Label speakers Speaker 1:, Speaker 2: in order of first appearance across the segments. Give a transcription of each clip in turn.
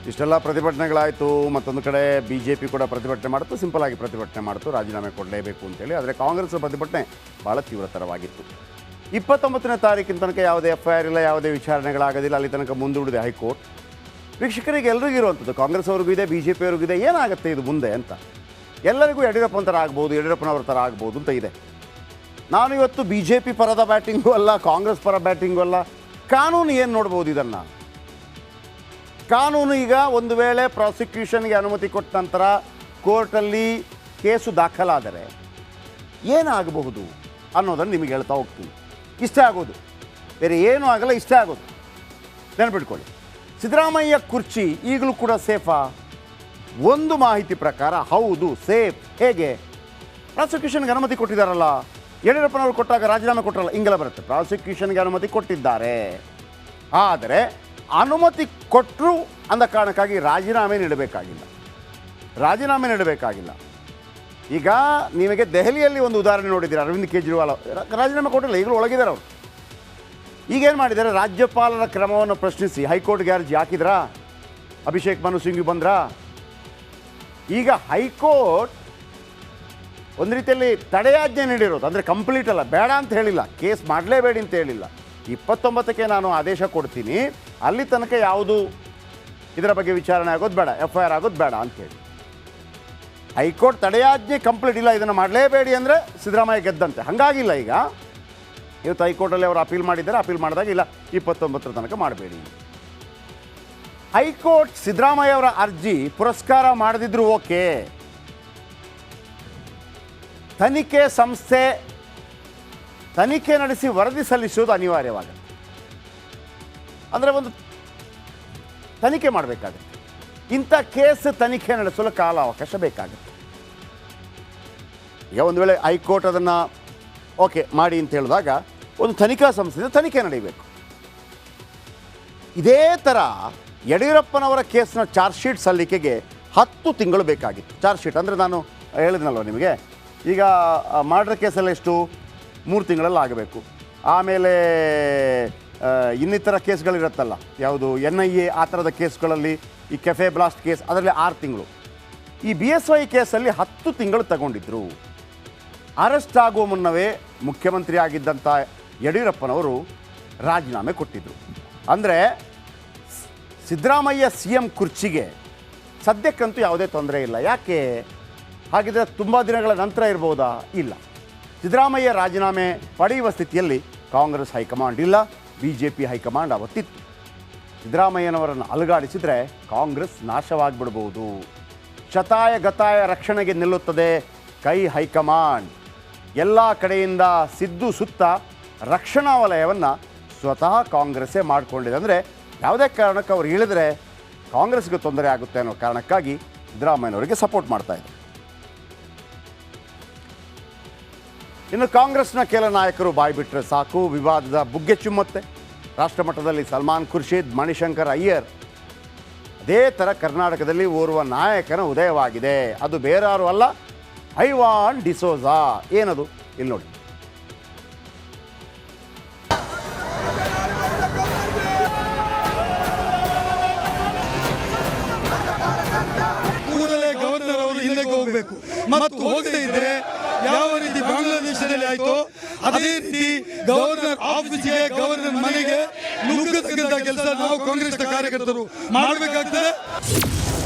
Speaker 1: ಇಷ್ಟೆಲ್ಲ ಪ್ರತಿಭಟನೆಗಳಾಯಿತು. ಮತ್ತೊಂದು ಕಡೆ BJP ಕೂಡ ಪ್ರತಿಭಟನೆ ಮಾಡಿತು, ಸಿಂಪಲ್ ಆಗಿ ಪ್ರತಿಭಟನೆ ಮಾಡಿತು, ರಾಜೀನಾಮೆ ಕೊಡಲೇಬೇಕು ಅಂತೇಳಿ. ಆದರೆ ಕಾಂಗ್ರೆಸ್ ಪ್ರತಿಭಟನೆ ಭಾಳ ತೀವ್ರತರವಾಗಿತ್ತು. 29ನೇ ತಾರೀಕಿನ ತನಕ ಯಾವುದೇ FIR ಇಲ್ಲ, ಯಾವುದೇ ವಿಚಾರಣೆಗಳಾಗೋದಿಲ್ಲ, ಅಲ್ಲಿ ತನಕ ಮುಂದೂಡಿದೆ ಹೈಕೋರ್ಟ್. ವೀಕ್ಷಕರಿಗೆ ಎಲ್ರಿಗೂ ಇರುವಂಥದ್ದು, ಕಾಂಗ್ರೆಸ್ ಅವ್ರಿಗೂ ಇದೆ, BJP ಅವ್ರಿಗೂ ಇದೆ, ಏನಾಗುತ್ತೆ ಇದು ಮುಂದೆ ಅಂತ. ಎಲ್ಲರಿಗೂ ಯಡಿಯೂರಪ್ಪನ ಥರ ಆಗ್ಬೋದು, ಯಡಿಯೂರಪ್ಪನವ್ರ ಥರ ಆಗ್ಬೋದು ಅಂತ ಇದೆ. ನಾನು ಇವತ್ತು BJP ಪರದ ಬ್ಯಾಟಿಂಗು ಅಲ್ಲ, ಕಾಂಗ್ರೆಸ್ ಪರ ಬ್ಯಾಟಿಂಗು ಅಲ್ಲ. ಕಾನೂನು ಏನು ನೋಡ್ಬೋದು ಇದನ್ನು? ಕಾನೂನು ಈಗ ಒಂದು ವೇಳೆ ಪ್ರಾಸಿಕ್ಯೂಷನ್ಗೆ ಅನುಮತಿ ಕೊಟ್ಟ ನಂತರ ಕೋರ್ಟಲ್ಲಿ ಕೇಸು ದಾಖಲಾದರೆ ಏನಾಗಬಹುದು ಅನ್ನೋದನ್ನು ನಿಮಗೆ ಹೇಳ್ತಾ ಹೋಗ್ತೀನಿ. ಇಷ್ಟೇ ಆಗೋದು, ಬೇರೆ ಏನೂ ಆಗಲ್ಲ, ಇಷ್ಟೇ ಆಗೋದು. ನೆನಪಿಟ್ಕೊಳ್ಳಿ, ಸಿದ್ದರಾಮಯ್ಯ ಕುರ್ಚಿ ಈಗಲೂ ಕೂಡ ಸೇಫಾ? ಒಂದು ಮಾಹಿತಿ ಪ್ರಕಾರ ಹೌದು, ಸೇಫ್. ಹೇಗೆ? ಪ್ರಾಸಿಕ್ಯೂಷನ್ಗೆ ಅನುಮತಿ ಕೊಟ್ಟಿದ್ದಾರಲ್ಲ, ಯಡಿಯೂರಪ್ಪನವರು ಕೊಟ್ಟಾಗ ರಾಜೀನಾಮೆ ಕೊಟ್ಟರಲ್ಲ, ಹಿಂಗೆಲ್ಲ ಬರುತ್ತೆ. ಪ್ರಾಸಿಕ್ಯೂಷನ್ಗೆ ಅನುಮತಿ ಕೊಟ್ಟಿದ್ದಾರೆ, ಆದರೆ ಅನುಮತಿ ಕೊಟ್ಟರು ಅಂದ ಕಾರಣಕ್ಕಾಗಿ ರಾಜೀನಾಮೆ ನೀಡಬೇಕಾಗಿಲ್ಲ. ಈಗ ನಿಮಗೆ ದೆಹಲಿಯಲ್ಲಿ ಒಂದು ಉದಾಹರಣೆ ನೋಡಿದ್ದೀರ, ಅರವಿಂದ್ ಕೇಜ್ರಿವಾಲ್ ರಾಜೀನಾಮೆ ಕೊಟ್ಟಿಲ್ಲ, ಈಗಲೂ ಒಳಗಿದ್ದಾರೆ ಅವರು. ಈಗೇನು ಮಾಡಿದ್ದಾರೆ? ರಾಜ್ಯಪಾಲರ ಕ್ರಮವನ್ನು ಪ್ರಶ್ನಿಸಿ ಹೈಕೋರ್ಟ್ಗೆ ಅರ್ಜಿ ಹಾಕಿದ್ರಾ? ಅಭಿಷೇಕ್ ಮನು ಸಿಂಘ್ವಿ ಬಂದ್ರಾ? ಈಗ ಹೈಕೋರ್ಟ್ ಒಂದು ರೀತಿಯಲ್ಲಿ ತಡೆಯಾಜ್ಞೆ ನೀಡಿರೋದು, ಅಂದರೆ ಕಂಪ್ಲೀಟ್ ಅಲ್ಲ, ಬೇಡ ಅಂತ ಹೇಳಿಲ್ಲ, ಕೇಸ್ ಮಾಡಲೇಬೇಡಿ ಅಂತ ಹೇಳಿಲ್ಲ. 29ಕ್ಕೆ ನಾನು ಆದೇಶ ಕೊಡ್ತೀನಿ, ಅಲ್ಲಿ ತನಕ ಯಾವುದು ಇದರ ಬಗ್ಗೆ ವಿಚಾರಣೆ ಆಗೋದು ಬೇಡ, FIR ಆಗೋದು ಬೇಡ ಅಂಥೇಳಿ ಹೈಕೋರ್ಟ್ ತಡೆಯಾಜ್ಞೆ ಕಂಪ್ಲೀಟ್ ಇಲ್ಲ, ಇದನ್ನು ಮಾಡಲೇಬೇಡಿ ಅಂದರೆ ಸಿದ್ದರಾಮಯ್ಯ ಗೆದ್ದಂತೆ. ಹಾಗಾಗಿಲ್ಲ. ಈಗ ಇವತ್ತು ಹೈಕೋರ್ಟಲ್ಲಿ ಅವರು ಅಪೀಲ್ ಮಾಡಿದ್ದಾರೆ, ಅಪೀಲ್ ಮಾಡಿದಾಗ ಇಲ್ಲ 29ರ ತನಕ ಮಾಡಬೇಡಿ. ಹೈಕೋರ್ಟ್ ಸಿದ್ದರಾಮಯ್ಯ ಅವರ ಅರ್ಜಿ ಪುರಸ್ಕಾರ ಮಾಡದಿದ್ರು ಓಕೆ, ತನಿಖೆ ಸಂಸ್ಥೆ ತನಿಖೆ ನಡೆಸಿ ವರದಿ ಸಲ್ಲಿಸುವುದು ಅನಿವಾರ್ಯವಾಗುತ್ತೆ. ಅಂದರೆ ಒಂದು ತನಿಖೆ ಮಾಡಬೇಕಾಗುತ್ತೆ, ಇಂಥ ಕೇಸ್ ತನಿಖೆ ನಡೆಸಲು ಕಾಲಾವಕಾಶ ಬೇಕಾಗುತ್ತೆ. ಈಗ ಒಂದು ವೇಳೆ ಹೈಕೋರ್ಟ್ ಅದನ್ನು ಓಕೆ ಮಾಡಿ ಅಂತ ಹೇಳಿದಾಗ ಒಂದು ತನಿಖಾ ಸಂಸ್ಥೆ ತನಿಖೆ ನಡೆಯಬೇಕು. ಇದೇ ಥರ ಯಡಿಯೂರಪ್ಪನವರ ಕೇಸ್ನ ಚಾರ್ಜ್ ಶೀಟ್ ಸಲ್ಲಿಕೆಗೆ 10 ತಿಂಗಳು ಬೇಕಾಗಿತ್ತು. ಚಾರ್ಜ್ ಶೀಟ್ ಅಂದರೆ ನಾನು ಹೇಳಿದ್ನಲ್ವ ನಿಮಗೆ, ಈಗ ಮರ್ಡರ್ ಕೇಸಲ್ಲಿ ಎಷ್ಟು 3 ತಿಂಗಳಲ್ಲಿ ಆಗಬೇಕು. ಆಮೇಲೆ ಇನ್ನಿತರ ಕೇಸ್ಗಳಿರುತ್ತಲ್ಲ, ಯಾವುದು NIA ಆ ಥರದ ಕೇಸ್ಗಳಲ್ಲಿ, ಈ ಕೆಫೆ ಬ್ಲಾಸ್ಟ್ ಕೇಸ್ ಅದರಲ್ಲಿ 6 ತಿಂಗಳು. ಈ BSY ಕೇಸಲ್ಲಿ 10 ತಿಂಗಳು ತಗೊಂಡಿದ್ರು. ಅರೆಸ್ಟ್ ಆಗುವ ಮುನ್ನವೇ ಮುಖ್ಯಮಂತ್ರಿ ಆಗಿದ್ದಂಥ ಯಡಿಯೂರಪ್ಪನವರು ರಾಜೀನಾಮೆ ಕೊಟ್ಟಿದ್ದರು. ಅಂದರೆ ಸಿದ್ದರಾಮಯ್ಯ CM ಕುರ್ಚಿಗೆ ಸದ್ಯಕ್ಕಂತೂ ಯಾವುದೇ ತೊಂದರೆ ಇಲ್ಲ. ಯಾಕೆ ಹಾಗಿದ್ರೆ ತುಂಬ ದಿನಗಳ ನಂತರ ಇರ್ಬೋದಾ? ಇಲ್ಲ. ಸಿದ್ದರಾಮಯ್ಯ ರಾಜೀನಾಮೆ ಪಡೆಯುವ ಸ್ಥಿತಿಯಲ್ಲಿ ಕಾಂಗ್ರೆಸ್ ಹೈಕಮಾಂಡ್ ಇಲ್ಲ, BJP ಹೈಕಮಾಂಡ್ ಅವತ್ತಿತ್ತು. ಸಿದ್ದರಾಮಯ್ಯನವರನ್ನು ಅಲುಗಾಡಿಸಿದರೆ ಕಾಂಗ್ರೆಸ್ ನಾಶವಾಗಿಬಿಡ್ಬೋದು. ಶತಾಯ ಗತಾಯ ರಕ್ಷಣೆಗೆ ನಿಲ್ಲುತ್ತದೆ ಕೈ ಹೈಕಮಾಂಡ್. ಎಲ್ಲ ಕಡೆಯಿಂದ ಸಿದ್ದು ಸುತ್ತ ರಕ್ಷಣಾ ವಲಯವನ್ನು ಸ್ವತಃ ಕಾಂಗ್ರೆಸ್ಸೇ ಮಾಡಿಕೊಂಡಿದೆ. ಅಂದರೆ ಯಾವುದೇ ಕಾರಣಕ್ಕೆ ಅವ್ರು ಇಳಿದ್ರೆ ಕಾಂಗ್ರೆಸ್ಗೆ ತೊಂದರೆ ಆಗುತ್ತೆ ಅನ್ನೋ ಕಾರಣಕ್ಕಾಗಿ ಸಿದ್ದರಾಮಯ್ಯನವರಿಗೆ ಸಪೋರ್ಟ್ ಮಾಡ್ತಾಯಿದೆ. ಇನ್ನು ಕಾಂಗ್ರೆಸ್ನ ಕೆಲ ನಾಯಕರು ಬಾಯ್ಬಿಟ್ರೆ ಸಾಕು, ವಿವಾದದ ಬುಗ್ಗೆ ಚುಮ್ಮತ್ತೆ. ರಾಷ್ಟ್ರಮಟ್ಟದಲ್ಲಿ ಸಲ್ಮಾನ್ ಖುರ್ಷಿದ್, ಮಣಿಶಂಕರ್ ಅಯ್ಯರ್, ಅದೇ ಥರ ಕರ್ನಾಟಕದಲ್ಲಿ ಓರ್ವ ನಾಯಕನ ಉದಯವಾಗಿದೆ. ಅದು ಬೇರಾರು ಅಲ್ಲ, ಐವಾನ್ ಡಿಸೋಜಾ. ಏನದು? ಇಲ್ಲಿ ನೋಡಿ.
Speaker 2: ಕೂಡಲೇ ಗವರ್ನರ್ ಅವರು ಹಿಂದಕ್ಕೆ ಹೋಗಬೇಕು ಮತ್ತು ಹೋಗದೇ ಇದ್ರೆ ಯಾವ ರೀತಿ ಬಾಂಗ್ಲಾದೇಶದಲ್ಲಿ ಆಯ್ತು ಅದೇ ರೀತಿ ಗವರ್ನರ್ ಆಫೀಸ್ಗೆ, ಗವರ್ನರ್ ಮನೆಗೆ ನುಗ್ಗತಕ್ಕಂಥ ಕೆಲಸ ನಾವು ಕಾಂಗ್ರೆಸ್ನ ಕಾರ್ಯಕರ್ತರು ಮಾಡಬೇಕಾಗ್ತದೆ.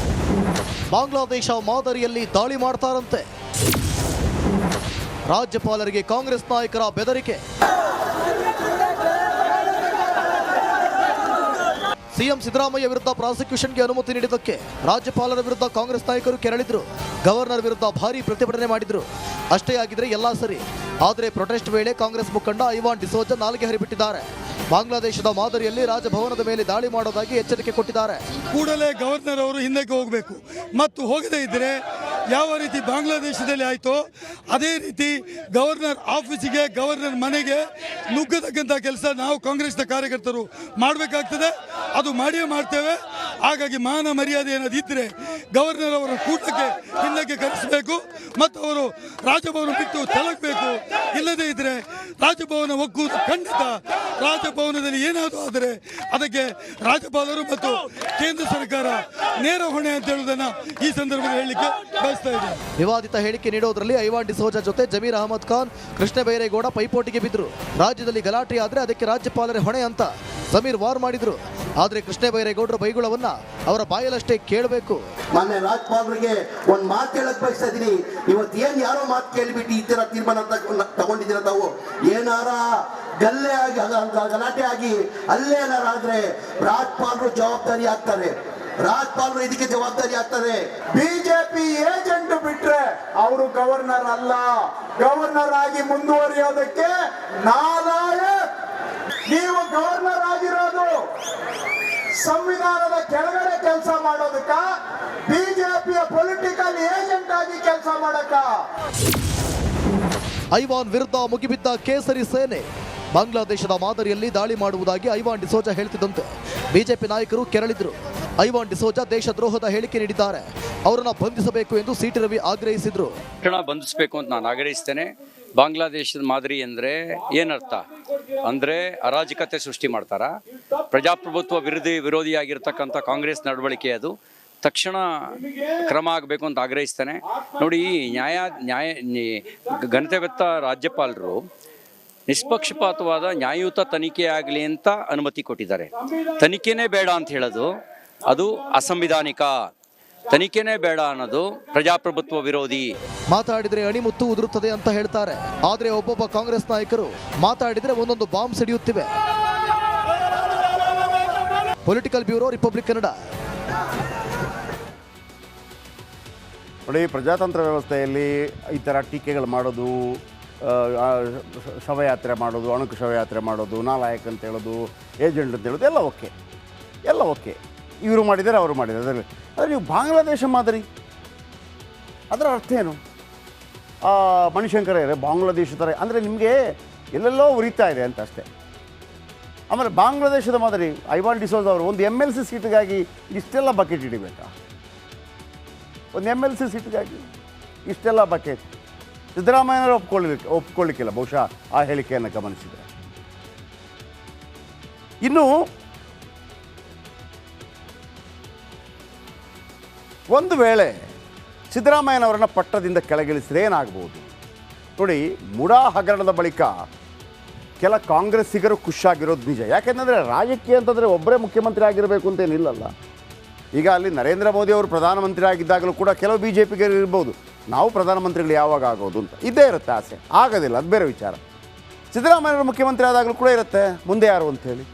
Speaker 3: ಬಾಂಗ್ಲಾದೇಶ ಮಾದರಿಯಲ್ಲಿ ದಾಳಿ ಮಾಡ್ತಾರಂತೆ. ರಾಜ್ಯಪಾಲರಿಗೆ ಕಾಂಗ್ರೆಸ್ ನಾಯಕರ ಬೆದರಿಕೆ. ಸಿಎಂ ಸಿದ್ದರಾಮಯ್ಯ ವಿರುದ್ಧ ಪ್ರಾಸಿಕ್ಯೂಷನ್ಗೆ ಅನುಮತಿ ನೀಡಿದ್ದಕ್ಕೆ ರಾಜ್ಯಪಾಲರ ವಿರುದ್ಧ ಕಾಂಗ್ರೆಸ್ ನಾಯಕರು ಕೆರಳಿದ್ರು. ಗವರ್ನರ್ ವಿರುದ್ಧ ಭಾರೀ ಪ್ರತಿಭಟನೆ ಮಾಡಿದ್ರು. ಅಷ್ಟೇ ಆಗಿದ್ರೆ ಎಲ್ಲ ಸರಿ. ಆದರೆ ಪ್ರೊಟೆಸ್ಟ್ ವೇಳೆ ಕಾಂಗ್ರೆಸ್ ಮುಖಂಡ ಐವಾನ್ ಡಿಸೋಜಾ ನಾಲಿಗೆ ಹರಿಬಿಟ್ಟಿದ್ದಾರೆ. ಬಾಂಗ್ಲಾದೇಶದ ಮಾದರಿಯಲ್ಲಿ ರಾಜಭವನದ ಮೇಲೆ ದಾಳಿ ಮಾಡೋದಾಗಿ ಎಚ್ಚರಿಕೆ ಕೊಟ್ಟಿದ್ದಾರೆ.
Speaker 2: ಕೂಡಲೇ ಗವರ್ನರ್ ಅವರು ಹಿಂದಕ್ಕೆ ಹೋಗಬೇಕು ಮತ್ತು ಹೋಗದೇ ಇದ್ರೆ ಯಾವ ರೀತಿ ಬಾಂಗ್ಲಾದೇಶದಲ್ಲಿ ಆಯ್ತು ಅದೇ ರೀತಿ ಗವರ್ನರ್ ಆಫೀಸಿಗೆ, ಗವರ್ನರ್ ಮನೆಗೆ ನುಗ್ಗತಕ್ಕಂಥ ಕೆಲಸ ನಾವು ಕಾಂಗ್ರೆಸ್ನ ಕಾರ್ಯಕರ್ತರು ಮಾಡಬೇಕಾಗ್ತದೆ. ಅದು ಮಾಡಿಯೇ ಮಾಡ್ತೇವೆ. ಹಾಗಾಗಿ ಮಾನ ಮರ್ಯಾದೆ ಏನಾದಿದ್ದರೆ ಗವರ್ನರ್ ಅವರ ಕೂಟಕ್ಕೆ ಹಿಂದಕ್ಕೆ ಕರೆಸಬೇಕು ಮತ್ತು ಅವರು ರಾಜಭವನ ಬಿಟ್ಟು ತಲಗಬೇಕು. ಇಲ್ಲದೇ ಇದ್ದರೆ ರಾಜಭವನ ಒಗ್ಗುವುದು ಖಂಡಿತ. ರಾಜಭವನದಲ್ಲಿ ಏನಾದರೂ ಆದರೆ ಅದಕ್ಕೆ ರಾಜ್ಯಪಾಲರು ಮತ್ತು ಕೇಂದ್ರ ಸರ್ಕಾರ ನೇರ ಹೊಣೆ ಅಂತ ಹೇಳುವುದನ್ನು ಈ ಸಂದರ್ಭದಲ್ಲಿ ಹೇಳಲಿಕ್ಕೆ ಬಯಸ್ತಾ ಇದ್ದೇನೆ.
Speaker 3: ವಿವಾದಿತ ಹೇಳಿಕೆ ನೀಡೋದ್ರಲ್ಲಿ ಐವಾನ್ ಡಿಸೋಜಾ ಜೊತೆ ಜಮೀರ್ ಅಹಮದ್ ಖಾನ್, ಕೃಷ್ಣ ಬೈರೇಗೌಡ ಪೈಪೋಟಿಗೆ ಬಿದ್ದರು. ರಾಜ್ಯದಲ್ಲಿ ಗಲಾಟೆ ಆದ್ರೆ ಅದಕ್ಕೆ ರಾಜ್ಯಪಾಲರೇ ಹೊಣೆ ಅಂತ ಸಮೀರ್ ವಾರ್ ಮಾಡಿದ್ರು. ಆದ್ರೆ ಕೃಷ್ಣ ಬೈರೇಗೌಡರ ಬೈಗುಳವನ್ನ ಅವರ ಬಾಯಲ್ಲಷ್ಟೇ ಕೇಳಬೇಕು.
Speaker 4: ಮಾನ್ಯ ರಾಜ್ಯಪಾಲರಿಗೆ ಒಂದು ಮಾತು ಹೇಳಕ್ ಬಯಸ್ತಾ ಇದೀನಿ. ಇವತ್ತು ಏನ್ ಯಾರೋ ಮಾತು ಕೇಳಿಬಿಟ್ಟು ಈ ತರ ತೀರ್ಮಾನ ತಗೊಂಡಿದ್ದೀರ ತಾವು. ಏನಾರ ಗಲ್ಲೆ ಆಗಿ ಗಲಾಟೆ ಆಗಿ ಅಲ್ಲೇನಾರ ಆದ್ರೆ ರಾಜ್ಯಪಾಲರು ಜವಾಬ್ದಾರಿ ಆಗ್ತಾರೆ. ರಾಜ್ಯಪಾಲರು ಇದಕ್ಕೆ ಜವಾಬ್ದಾರಿ ಆಗ್ತಾರೆ.
Speaker 5: ಬಿಜೆಪಿ ಏಜೆಂಟ್ ಬಿಟ್ರೆ ಅವರು ಗವರ್ನರ್ ಅಲ್ಲ. ಗವರ್ನರ್ ಆಗಿ ಮುಂದುವರಿಯೋದಕ್ಕೆ ನಾಲಾಯಕ್. ನೀವು ಗವರ್ನರ್ ಆಗಿರೋದು ಸಂವಿಧಾನದ ಕೆಳಗಡೆ ಕೆಲಸ ಮಾಡೋದಕ್ಕ, ಬಿಜೆಪಿಯ ಪೊಲಿಟಿಕಲ್ ಏಜೆಂಟ್ ಆಗಿ ಕೆಲಸ ಮಾಡಕ್ಕ.
Speaker 3: ಐವಾನ್ ವಿರುದ್ಧ ಮುಗಿಬಿದ್ದ ಕೇಸರಿ ಸೇನೆ. ಬಾಂಗ್ಲಾದೇಶದ ಮಾದರಿಯಲ್ಲಿ ದಾಳಿ ಮಾಡುವುದಾಗಿ ಐವಾನ್ ಡಿಸೋಜಾ ಹೇಳ್ತಿದ್ದಂತೆ ಬಿಜೆಪಿ ನಾಯಕರು ಕೆರಳಿದ್ರು. ಐವಾನ್ ಡಿಸೋಜಾ ದೇಶದ್ರೋಹದ ಹೇಳಿಕೆ ನೀಡಿದ್ದಾರೆ, ಅವರನ್ನ ಬಂಧಿಸಬೇಕು ಎಂದು ಸಿಟಿ ರವಿ ಆಗ್ರಹಿಸಿದ್ರು.
Speaker 6: ಬಂಧಿಸಬೇಕು ಅಂತ ನಾನು ಆಗ್ರಹಿಸ್ತೇನೆ. ಬಾಂಗ್ಲಾದೇಶದ ಮಾದರಿ ಅಂದರೆ ಏನರ್ಥ ಅಂದರೆ ಅರಾಜಕತೆ ಸೃಷ್ಟಿ ಮಾಡ್ತಾರ. ಪ್ರಜಾಪ್ರಭುತ್ವ ವಿರೋಧಿಯಾಗಿರ್ತಕ್ಕಂಥ ಕಾಂಗ್ರೆಸ್ ನಡವಳಿಕೆ ಅದು. ತಕ್ಷಣ ಕ್ರಮ ಆಗಬೇಕು ಅಂತ ಆಗ್ರಹಿಸ್ತೇನೆ. ನೋಡಿ, ಘನತೆವೆತ್ತ ರಾಜ್ಯಪಾಲರು ನಿಷ್ಪಕ್ಷಪಾತವಾದ ನ್ಯಾಯಯುತ ತನಿಖೆ ಆಗಲಿ ಅಂತ ಅನುಮತಿ ಕೊಟ್ಟಿದ್ದಾರೆ. ತನಿಖೆನೇ ಬೇಡ ಅಂತ ಹೇಳೋದು ಅದು ಅಸಂವಿಧಾನಿಕ. ತನಿಖೆನೇ ಬೇಡ ಅನ್ನೋದು ಪ್ರಜಾಪ್ರಭುತ್ವ ವಿರೋಧಿ.
Speaker 3: ಮಾತಾಡಿದ್ರೆ ಅಣಿಮುತ್ತು ಉದುರುತ್ತದೆ ಅಂತ ಹೇಳ್ತಾರೆ. ಆದ್ರೆ ಒಬ್ಬೊಬ್ಬ ಕಾಂಗ್ರೆಸ್ ನಾಯಕರು ಮಾತಾಡಿದ್ರೆ ಒಂದೊಂದು ಬಾಂಬ್ ಸಿಡಿಯುತ್ತಿವೆ. Political bureau, Republic Kannada.
Speaker 1: ನೋಡಿ, ಪ್ರಜಾತಂತ್ರ ವ್ಯವಸ್ಥೆಯಲ್ಲಿ ಈ ಥರ ಟೀಕೆಗಳು ಮಾಡೋದು, ಶವಯಾತ್ರೆ ಮಾಡೋದು, ಅಣುಕು ಶವಯಾತ್ರೆ ಮಾಡೋದು, ನಾಲಾಯಕ್ ಅಂತ ಹೇಳೋದು, ಏಜೆಂಟ್ ಅಂತ ಹೇಳೋದು ಎಲ್ಲ ಓಕೆ. ಇವರು ಮಾಡಿದ್ದಾರೆ, ಅವರು ಮಾಡಿದ್ದಾರೆ. ಅದರಲ್ಲಿ ಆದರೆ ನೀವು ಬಾಂಗ್ಲಾದೇಶ ಮಾದರಿ, ಅದರ ಅರ್ಥ ಏನು? ಮಣಿಶಂಕರೇ, ಬಾಂಗ್ಲಾದೇಶ ಥರ ಅಂದರೆ ನಿಮಗೆ ಎಲ್ಲೆಲ್ಲೋ ಉರಿತಾ ಇದೆ ಅಂತ ಅಷ್ಟೇ. ಆಮೇಲೆ ಬಾಂಗ್ಲಾದೇಶದ ಮಾದರಿ ಐವಾನ್ ಡಿಸೋಜಾ ಅವರು ಒಂದು MLC ಸೀಟಿಗಾಗಿ ಇಷ್ಟೆಲ್ಲ ಬಕೆಟ್ ಹಿಡಿಬೇಕಾ? ಒಂದು MLC ಸೀಟಿಗಾಗಿ ಇಷ್ಟೆಲ್ಲ ಬಕೆಟ್? ಸಿದ್ದರಾಮಯ್ಯನವರು ಒಪ್ಕೊಳ್ಳಿಕ್ಕಿಲ್ಲ ಬಹುಶಃ ಆ ಹೇಳಿಕೆಯನ್ನು ಗಮನಿಸಿದರೆ. ಇನ್ನು ಒಂದು ವೇಳೆ ಸಿದ್ದರಾಮಯ್ಯನವರನ್ನು ಪಟ್ಟದಿಂದ ಕೆಳಗಿಳಿಸಿದ್ರೆ ಏನಾಗ್ಬೋದು ನೋಡಿ. ಮುಡಾ ಹಗರಣದ ಬಳಿಕ ಕೆಲ ಕಾಂಗ್ರೆಸ್ಸಿಗರು ಖುಷಿಯಾಗಿರೋದು ನಿಜ. ಯಾಕೆಂದರೆ ರಾಜಕೀಯ ಅಂತಂದರೆ ಒಬ್ಬರೇ ಮುಖ್ಯಮಂತ್ರಿ ಆಗಿರಬೇಕು ಅಂತೇನಿಲ್ಲಲ್ಲ. ಈಗ ಅಲ್ಲಿ ನರೇಂದ್ರ ಮೋದಿ ಅವರು ಪ್ರಧಾನಮಂತ್ರಿ ಆಗಿದ್ದಾಗಲೂ ಕೂಡ ಕೆಲವು BJPಗೆ ಇರ್ಬೋದು, ನಾವು ಪ್ರಧಾನಮಂತ್ರಿಗಳು ಯಾವಾಗ ಆಗೋದು ಅಂತ ಇದ್ದೇ ಇರುತ್ತೆ ಆಸೆ. ಆಗೋದಿಲ್ಲ, ಅದು ಬೇರೆ ವಿಚಾರ. ಸಿದ್ದರಾಮಯ್ಯವರು ಮುಖ್ಯಮಂತ್ರಿ ಆದಾಗಲೂ ಕೂಡ ಇರುತ್ತೆ ಮುಂದೆ ಯಾರು ಅಂಥೇಳಿ.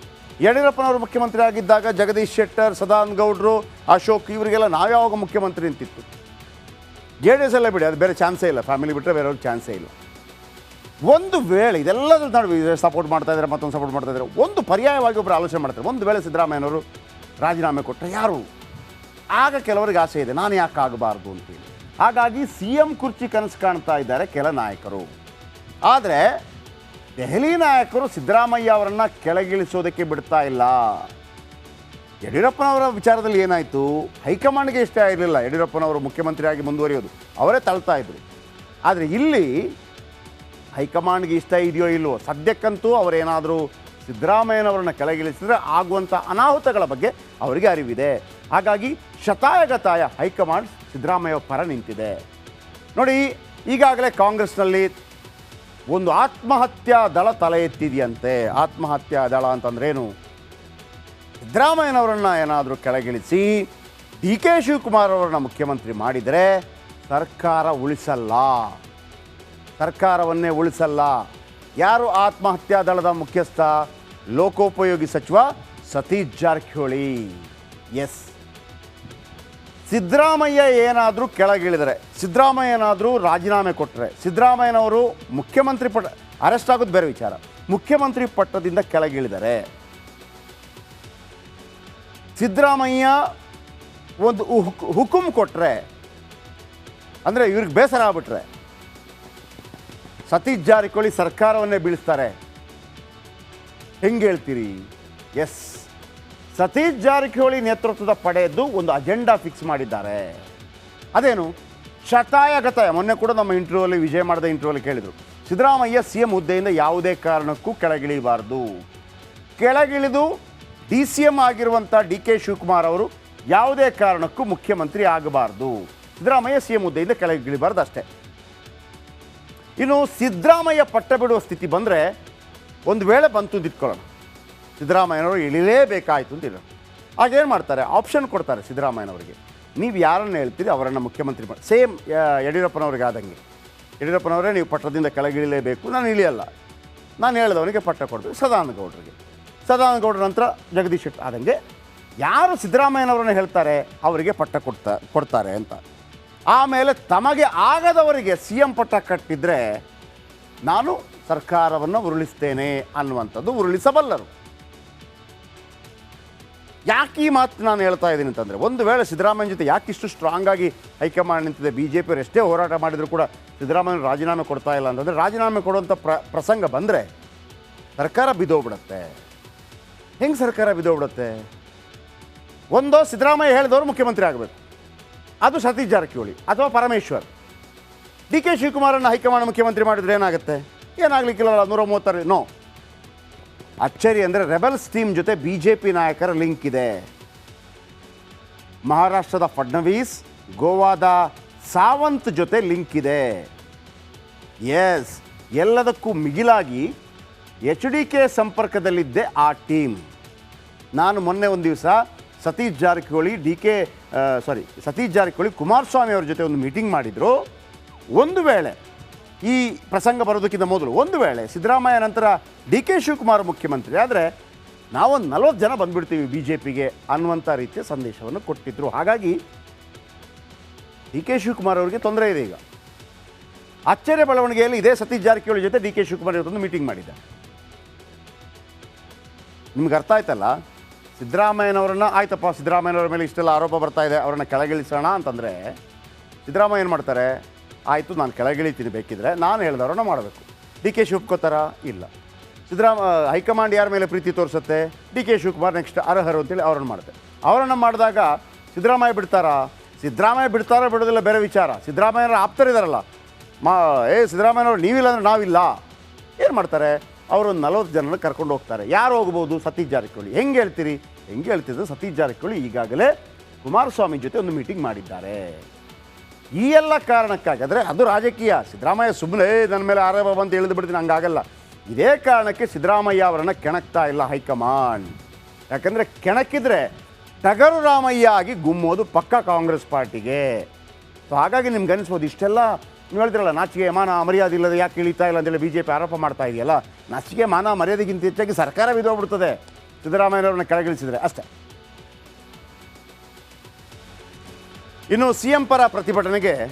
Speaker 1: ಯಡಿಯೂರಪ್ಪನವರು ಮುಖ್ಯಮಂತ್ರಿ ಆಗಿದ್ದಾಗ ಜಗದೀಶ್ ಶೆಟ್ಟರ್, ಸದಾನಂದ ಗೌಡರು, ಅಶೋಕ್ ಇವರಿಗೆಲ್ಲ ನಾವ್ಯಾವಾಗ ಮುಖ್ಯಮಂತ್ರಿ ಅಂತಿತ್ತು. JDS ಅಲ್ಲೇ ಬಿಡಿ, ಅದು ಬೇರೆ ಚಾನ್ಸೇ ಇಲ್ಲ. ಫ್ಯಾಮಿಲಿ ಬಿಟ್ಟರೆ ಬೇರೆಯವ್ರಿಗೆ ಚಾನ್ಸೇ ಇಲ್ಲ. ಒಂದು ವೇಳೆ ಇದೆಲ್ಲದರ ನಡುವೆ ಸಪೋರ್ಟ್ ಮಾಡ್ತಾ ಇದ್ದಾರೆ, ಮತ್ತೊಂದು ಸಪೋರ್ಟ್ ಮಾಡ್ತಾ ಇದ್ದಾರೆ, ಒಂದು ಪರ್ಯಾಯವಾಗಿ ಒಬ್ಬರು ಆಲೋಚನೆ ಮಾಡ್ತಾರೆ. ಒಂದು ವೇಳೆ ಸಿದ್ದರಾಮಯ್ಯನವರು ರಾಜೀನಾಮೆ ಕೊಟ್ಟರೆ ಯಾರು? ಆಗ ಕೆಲವರಿಗೆ ಆಸೆ ಇದೆ, ನಾನು ಯಾಕೆ ಆಗಬಾರ್ದು ಅಂತೇಳಿ. ಹಾಗಾಗಿ CM ಕುರ್ಚಿ ಕನಸು ಕಾಣ್ತಾ ಇದ್ದಾರೆ ಕೆಲ ನಾಯಕರು. ಆದರೆ ದೆಹಲಿ ನಾಯಕರು ಸಿದ್ದರಾಮಯ್ಯ ಅವರನ್ನು ಕೆಳಗಿಳಿಸೋದಕ್ಕೆ ಬಿಡ್ತಾ ಇಲ್ಲ. ಯಡಿಯೂರಪ್ಪನವರ ವಿಚಾರದಲ್ಲಿ ಏನಾಯಿತು, ಹೈಕಮಾಂಡ್ಗೆ ಇಷ್ಟ ಇರಲಿಲ್ಲ ಯಡಿಯೂರಪ್ಪನವರು ಮುಖ್ಯಮಂತ್ರಿಯಾಗಿ ಮುಂದುವರಿಯೋದು, ಅವರೇ ತಳ್ತಾ ಇದ್ರು. ಆದರೆ ಇಲ್ಲಿ ಹೈಕಮಾಂಡ್ಗೆ ಇಷ್ಟ ಇದೆಯೋ ಇಲ್ವೋ, ಸದ್ಯಕ್ಕಂತೂ ಅವರೇನಾದರೂ ಸಿದ್ದರಾಮಯ್ಯನವರನ್ನು ಕೆಳಗಿಳಿಸಿದರೆ ಆಗುವಂಥ ಅನಾಹುತಗಳ ಬಗ್ಗೆ ಅವರಿಗೆ ಅರಿವಿದೆ. ಹಾಗಾಗಿ ಶತಾಯಗತಾಯ ಹೈಕಮಾಂಡ್ ಸಿದ್ದರಾಮಯ್ಯ ಪರ ನಿಂತಿದೆ. ನೋಡಿ, ಈಗಾಗಲೇ ಕಾಂಗ್ರೆಸ್ನಲ್ಲಿ ಒಂದು ಆತ್ಮಹತ್ಯಾ ದಳ ತಲೆ ಎತ್ತಿದೆಯಂತೆ. ಆತ್ಮಹತ್ಯಾ ದಳ ಅಂತಂದ್ರೇನು? ಸಿದ್ದರಾಮಯ್ಯನವರನ್ನು ಏನಾದರೂ ಕೆಳಗಿಳಿಸಿ DK ಶಿವಕುಮಾರ್ ಅವರನ್ನ ಮುಖ್ಯಮಂತ್ರಿ ಮಾಡಿದರೆ ಸರ್ಕಾರ ಉಳಿಸಲ್ಲ, ಸರ್ಕಾರವನ್ನೇ ಉಳಿಸಲ್ಲ. ಯಾರು ಆತ್ಮಹತ್ಯಾ ದಳದ ಮುಖ್ಯಸ್ಥ? ಲೋಕೋಪಯೋಗಿ ಸಚಿವ ಸತೀಶ್ ಜಾರಕಿಹೊಳಿ. ಎಸ್, ಸಿದ್ದರಾಮಯ್ಯ ಏನಾದರೂ ಕೆಳಗಿಳಿದರೆ, ಸಿದ್ದರಾಮಯ್ಯ ಏನಾದರೂ ರಾಜೀನಾಮೆ ಕೊಟ್ಟರೆ, ಸಿದ್ದರಾಮಯ್ಯನವರು ಮುಖ್ಯಮಂತ್ರಿ ಅರೆಸ್ಟ್ ಆಗೋದು ಬೇರೆ ವಿಚಾರ, ಮುಖ್ಯಮಂತ್ರಿ ಪಟ್ಟದಿಂದ ಕೆಳಗಿಳಿದರೆ, ಸಿದ್ದರಾಮಯ್ಯ ಒಂದು ಹುಕುಂ ಕೊಟ್ಟರೆ, ಅಂದರೆ ಇವ್ರಿಗೆ ಬೇಸರ ಆಗ್ಬಿಟ್ರೆ ಸತೀಶ್ ಜಾರಕಿಹೊಳಿ ಸರ್ಕಾರವನ್ನೇ ಬೀಳಿಸ್ತಾರೆ. ಹೆಂಗೆ ಹೇಳ್ತೀರಿ? ಎಸ್, ಸತೀಶ್ ಜಾರಕಿಹೊಳಿ ನೇತೃತ್ವದ ಪಡೆಯದ್ದು ಒಂದು ಅಜೆಂಡಾ ಫಿಕ್ಸ್ ಮಾಡಿದ್ದಾರೆ. ಅದೇನು? ಶತಾಯಗತಾಯ. ಮೊನ್ನೆ ಕೂಡ ನಮ್ಮ ಇಂಟರ್ವ್ಯೂಲ್ಲಿ, ವಿಜಯ ಮಾಡಿದ ಇಂಟರ್ವ್ಯೂಲ್ಲಿ ಕೇಳಿದರು, ಸಿದ್ದರಾಮಯ್ಯ CM ಹುದ್ದೆಯಿಂದ ಯಾವುದೇ ಕಾರಣಕ್ಕೂ ಕೆಳಗಿಳಿಬಾರ್ದು. ಕೆಳಗಿಳಿದು DCM ಆಗಿರುವಂಥ DK ಶಿವಕುಮಾರ್ ಅವರು ಯಾವುದೇ ಕಾರಣಕ್ಕೂ ಮುಖ್ಯಮಂತ್ರಿ ಆಗಬಾರ್ದು. ಸಿದ್ದರಾಮಯ್ಯ ಸಿ ಎಂ ಹುದ್ದೆಯಿಂದ ಕೆಳಗಿಳಿಬಾರ್ದು ಅಷ್ಟೇ. ಇನ್ನು ಸಿದ್ದರಾಮಯ್ಯ ಪಟ್ಟ ಬಿಡುವ ಸ್ಥಿತಿ ಬಂದರೆ, ಒಂದು ವೇಳೆ ಬಂತು ಅಂದಿಟ್ಕೊಳ್ಳೋಣ, ಸಿದ್ದರಾಮಯ್ಯನವರು ಇಳಿಲೇಬೇಕಾಯಿತು ಅಂತ ಹೇಳೋಣ. ಆಗೇನು ಮಾಡ್ತಾರೆ, ಆಪ್ಷನ್ ಕೊಡ್ತಾರೆ ಸಿದ್ದರಾಮಯ್ಯನವರಿಗೆ. ನೀವು ಯಾರನ್ನು ಹೇಳ್ತೀರಿ ಅವರನ್ನು ಮುಖ್ಯಮಂತ್ರಿ ಮಾಡಿ. ಸೇಮ್ ಯಡಿಯೂರಪ್ಪನವ್ರಿಗೆ ಆದಂಗೆ, ಯಡಿಯೂರಪ್ಪನವರೇ ನೀವು ಪಟ್ಟದಿಂದ ಕೆಳಗಿಳಿಲೇಬೇಕು, ನಾನು ಇಳಿಯಲ್ಲ, ನಾನು ಹೇಳಿದವನಿಗೆ ಪಟ್ಟ ಕೊಡ್ತೀವಿ. ಸದಾನಗೌಡರ ನಂತರ ಜಗದೀಶ್ ಶೆಟ್ಟರ್ ಆದಂಗೆ ಯಾರು ಸಿದ್ದರಾಮಯ್ಯನವರನ್ನು ಹೇಳ್ತಾರೆ ಅವರಿಗೆ ಪಟ್ಟ ಕೊಡ್ತಾರೆ ಅಂತ. ಆಮೇಲೆ ತಮಗೆ ಆಗದವರಿಗೆ ಸಿ ಎಂ ಪಟ್ಟ ಕಟ್ಟಿದರೆ ನಾನು ಸರ್ಕಾರವನ್ನು ಉರುಳಿಸ್ತೇನೆ ಅನ್ನುವಂಥದ್ದು ಉರುಳಿಸಬಲ್ಲರು. ಯಾಕೆ ಈ ಮಾತು ನಾನು ಹೇಳ್ತಾ ಇದ್ದೀನಿ ಅಂತಂದರೆ, ಒಂದು ವೇಳೆ ಸಿದ್ದರಾಮಯ್ಯ ಜೊತೆ ಯಾಕಿಷ್ಟು ಸ್ಟ್ರಾಂಗ್ ಆಗಿ ಹೈಕಮಾಂಡ್ ನಿಂತಿದೆ, ಬಿ ಜೆ ಪಿಯವರು ಎಷ್ಟೇ ಹೋರಾಟ ಮಾಡಿದರೂ ಕೂಡ ಸಿದ್ದರಾಮಯ್ಯ ರಾಜೀನಾಮೆ ಕೊಡ್ತಾ ಇಲ್ಲ ಅಂತಂದರೆ, ರಾಜೀನಾಮೆ ಕೊಡುವಂಥ ಪ್ರಸಂಗ ಬಂದರೆ ಸರ್ಕಾರ ಬಿದ್ದೋಗ್ಬಿಡುತ್ತೆ. ಹೆಂಗೆ ಸರ್ಕಾರ ಬಿದ್ದೋಗ್ಬಿಡುತ್ತೆ? ಒಂದೋ ಸಿದ್ದರಾಮಯ್ಯ ಹೇಳಿದವರು ಮುಖ್ಯಮಂತ್ರಿ ಆಗಬೇಕು, ಅದು ಸತೀಶ್ ಜಾರಕಿಹೊಳಿ ಅಥವಾ ಪರಮೇಶ್ವರ್. ಡಿ ಕೆ ಶಿವಕುಮಾರನ್ನು ಹೈಕಮಾಂಡ್ ಮುಖ್ಯಮಂತ್ರಿ ಮಾಡಿದರೆ ಏನಾಗುತ್ತೆ? ಏನಾಗಲಿಕ್ಕಿಲ್ಲ. 136 ನೋ. ಅಚ್ಚರಿ ಅಂದರೆ ರೆಬಲ್ಸ್ ಟೀಮ್ ಜೊತೆ ಬಿ ಜೆ ಪಿ ನಾಯಕರ ಲಿಂಕ್ ಇದೆ. ಮಹಾರಾಷ್ಟ್ರದ ಫಡ್ನವೀಸ್, ಗೋವಾದ ಸಾವಂತ್ ಜೊತೆ ಲಿಂಕ್ ಇದೆ. ಎಸ್, ಎಲ್ಲದಕ್ಕೂ ಮಿಗಿಲಾಗಿ HDK ಸಂಪರ್ಕದಲ್ಲಿದ್ದೆ ಆ ಟೀಮ್. ನಾನು ಮೊನ್ನೆ ಒಂದು ದಿವಸ ಸತೀಶ್ ಜಾರಕಿಹೊಳಿ ಕುಮಾರಸ್ವಾಮಿ ಅವ್ರ ಜೊತೆ ಒಂದು ಮೀಟಿಂಗ್ ಮಾಡಿದರು. ಒಂದು ವೇಳೆ ಈ ಪ್ರಸಂಗ ಬರೋದಕ್ಕಿಂತ ಮೊದಲು, ಒಂದು ವೇಳೆ ಸಿದ್ದರಾಮಯ್ಯ ನಂತರ ಡಿ ಕೆ ಶಿವಕುಮಾರ್ ಮುಖ್ಯಮಂತ್ರಿ ಆದರೆ ನಾವೊಂದು 40 ಜನ ಬಂದುಬಿಡ್ತೀವಿ ಬಿ ಜೆ ಪಿಗೆ ಅನ್ನುವಂಥ ರೀತಿಯ ಸಂದೇಶವನ್ನು ಕೊಟ್ಟಿದ್ದರು. ಹಾಗಾಗಿ ಡಿ ಕೆ ಶಿವಕುಮಾರ್ ಅವರಿಗೆ ತೊಂದರೆ ಇದೆ. ಈಗ ಅಚ್ಚರಿಯ ಬೆಳವಣಿಗೆಯಲ್ಲಿ ಇದೇ ಸತೀಶ್ ಜಾರಕಿಹೊಳಿ ಜೊತೆ ಡಿ ಕೆ ಶಿವಕುಮಾರ್ ಇವತ್ತೊಂದು ಮೀಟಿಂಗ್ ಮಾಡಿದ್ದೆ. ನಿಮ್ಗೆ ಅರ್ಥ ಆಯ್ತಲ್ಲ, ಸಿದ್ದರಾಮಯ್ಯನವರನ್ನು ಆಯ್ತಪ್ಪ, ಸಿದ್ದರಾಮಯ್ಯನವರ ಮೇಲೆ ಇಷ್ಟೆಲ್ಲ ಆರೋಪ ಬರ್ತಾ ಇದೆ, ಅವರನ್ನು ಕೆಳಗಿಳಿಸೋಣ ಅಂತಂದರೆ ಸಿದ್ದರಾಮಯ್ಯ ಏನು ಮಾಡ್ತಾರೆ, ಆಯಿತು ನಾನು ಕೆಳಗಿಳಿತೀನಿ, ಬೇಕಿದ್ರೆ ನಾನು ಹೇಳ್ದವ್ರನ್ನ ಮಾಡಬೇಕು. ಡಿ ಕೆ ಶಿವಕುಮಾರ ಇಲ್ಲ. ಹೈಕಮಾಂಡ್ ಯಾರ ಮೇಲೆ ಪ್ರೀತಿ ತೋರಿಸುತ್ತೆ, ಡಿ ಕೆ ಶಿವಕುಮಾರ್ ನೆಕ್ಸ್ಟ್ ಅರ್ಹರು ಅಂತೇಳಿ ಅವರನ್ನು ಮಾಡುತ್ತೆ. ಅವರನ್ನು ಮಾಡಿದಾಗ ಸಿದ್ದರಾಮಯ್ಯ ಬಿಡ್ತಾರಾ ಬಿಡೋದಿಲ್ಲ ಬೇರೆ ವಿಚಾರ. ಸಿದ್ದರಾಮಯ್ಯನವರು ಆಪ್ತರಿದಾರಲ್ಲ, ಸಿದ್ದರಾಮಯ್ಯನವರು ನೀವಿಲ್ಲ ಅಂದರೆ ನಾವಿಲ್ಲ, ಏನು ಮಾಡ್ತಾರೆ, ಅವರೊಂದು 40 ಜನರನ್ನು ಕರ್ಕೊಂಡು ಹೋಗ್ತಾರೆ. ಯಾರು ಹೋಗ್ಬೋದು? ಸತೀಶ್ ಜಾರಕಿಹೊಳಿ. ಹೆಂಗೆ ಹೇಳ್ತಿದ್ರು ಸತೀಶ್ ಜಾರಕಿಹೊಳಿ ಈಗಾಗಲೇ ಕುಮಾರಸ್ವಾಮಿ ಜೊತೆ ಒಂದು ಮೀಟಿಂಗ್ ಮಾಡಿದ್ದಾರೆ. ಈ ಎಲ್ಲ ಕಾರಣಕ್ಕಾಗಿ, ಆದರೆ ಅದು ರಾಜಕೀಯ. ಸಿದ್ದರಾಮಯ್ಯ ಸುಮ್ಮನೆ ನನ್ನ ಮೇಲೆ ಆರೋಪ ಬಂದು ಎಳೆದು ಬಿಡ್ತೀನಿ, ಹಂಗಾಗಲ್ಲ. ಇದೇ ಕಾರಣಕ್ಕೆ ಸಿದ್ದರಾಮಯ್ಯ ಅವರನ್ನು ಕೆಣಕ್ತಾ ಇಲ್ಲ ಹೈಕಮಾಂಡ್. ಯಾಕಂದರೆ ಕೆಣಕಿದ್ರೆ ಟಗರು ರಾಮಯ್ಯ ಆಗಿ ಗುಮ್ಮೋದು ಪಕ್ಕ ಕಾಂಗ್ರೆಸ್ ಪಾರ್ಟಿಗೆ. ಸೊ ಹಾಗಾಗಿ ನಿಮ್ಗೆ ಅನಿಸ್ಬೋದು, ಇಷ್ಟೆಲ್ಲ ನೀವು ಹೇಳ್ತಿರಲ್ಲ ನಾಚಿಕೆ ಮಾನ ಮರ್ಯಾದೆ ಇಲ್ಲದೆ ಯಾಕೆ ಇಳಿತಾ ಇಲ್ಲ ಅಂತೇಳಿ ಬಿ ಜೆ ಪಿ ಆರೋಪ ಮಾಡ್ತಾ ಇದೆಯಲ್ಲ. ನಾಚಿಕೆ ಮಾನ ಮರ್ಯಾದೆಗಿಂತ ಹೆಚ್ಚಾಗಿ ಸರ್ಕಾರ ಬಿದ್ದೋಗ್ಬಿಡ್ತದೆ ಸಿದ್ದರಾಮಯ್ಯನವ್ರನ್ನ ಕೆಳಗಿಳಿಸಿದರೆ ಅಷ್ಟೇ. ಇನ್ನು ಸಿ ಎಂ ಪರ ಪ್ರತಿಭಟನೆಗೆ